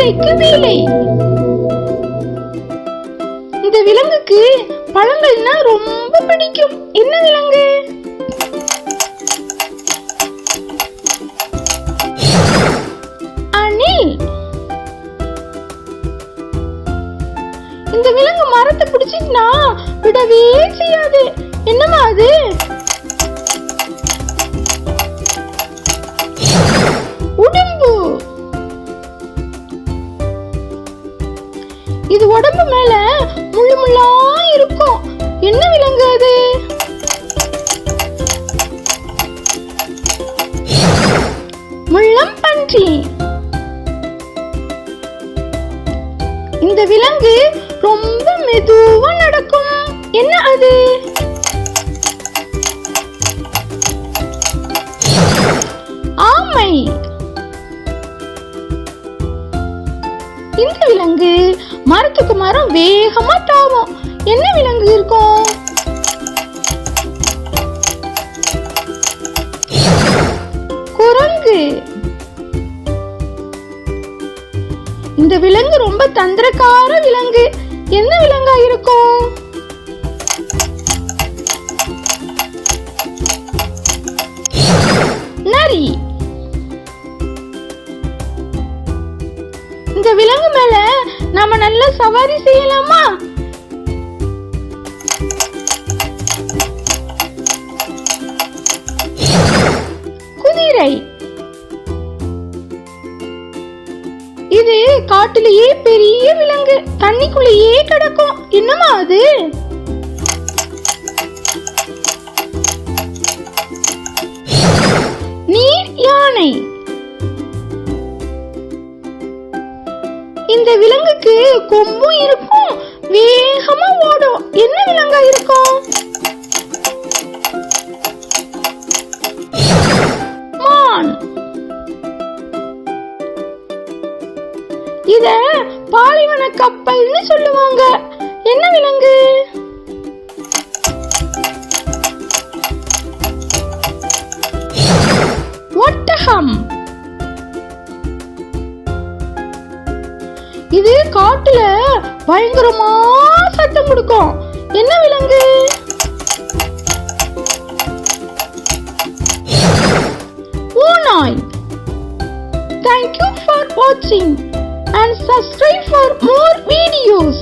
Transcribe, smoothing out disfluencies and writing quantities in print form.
வேலைக்கு வேலை. இந்த விலங்குக்கு பழங்கள்னா ரொம்ப பிடிக்கும். என்ன விலங்கு? அணில். இந்த விலங்கு மரத்தை பிடிச்சிட்டுனா விடவே செய்யாது. என்னமா அது? உடும்பு. இது உடம்பு மேல முள்ளு முள்ளா இருக்கும். என்ன விலங்கு அது? முள்ளம்பன்றி. இந்த விலங்கு ரொம்ப மெதுவா நடக்கும். என்ன அது? ஆமை. இந்த விலங்கு மரத்துக்கு மரம் வேகமா தாவும். என்ன விலங்கு இருக்கும்? குரங்கு. இந்த விலங்கு ரொம்ப தந்திரக்கார விலங்கு. என்ன விலங்கா இருக்கும்? நரி. இந்த விலங்கு மேல நாம நல்ல சவாரி செய்யலாமா? குதிரை. இது காட்டிலேயே பெரிய விலங்கு. தண்ணிக்குள்ளேயே கிடக்கும். என்னமா அது? நீர் யானை. இந்த விலங்குக்கு கொம்பும் இருக்கும், வேகமா ஓடும். என்ன விலங்கா இருக்கும்? மான். இத பாலைவன கப்பல்னு சொல்லுவாங்க. என்ன விலங்கு? ஒட்டகம். இது காட்டுல பயங்கரமா சத்தம் கொடுக்கும். என்ன விலங்கு? ஓநாய். Thank you for watching and subscribe for more videos.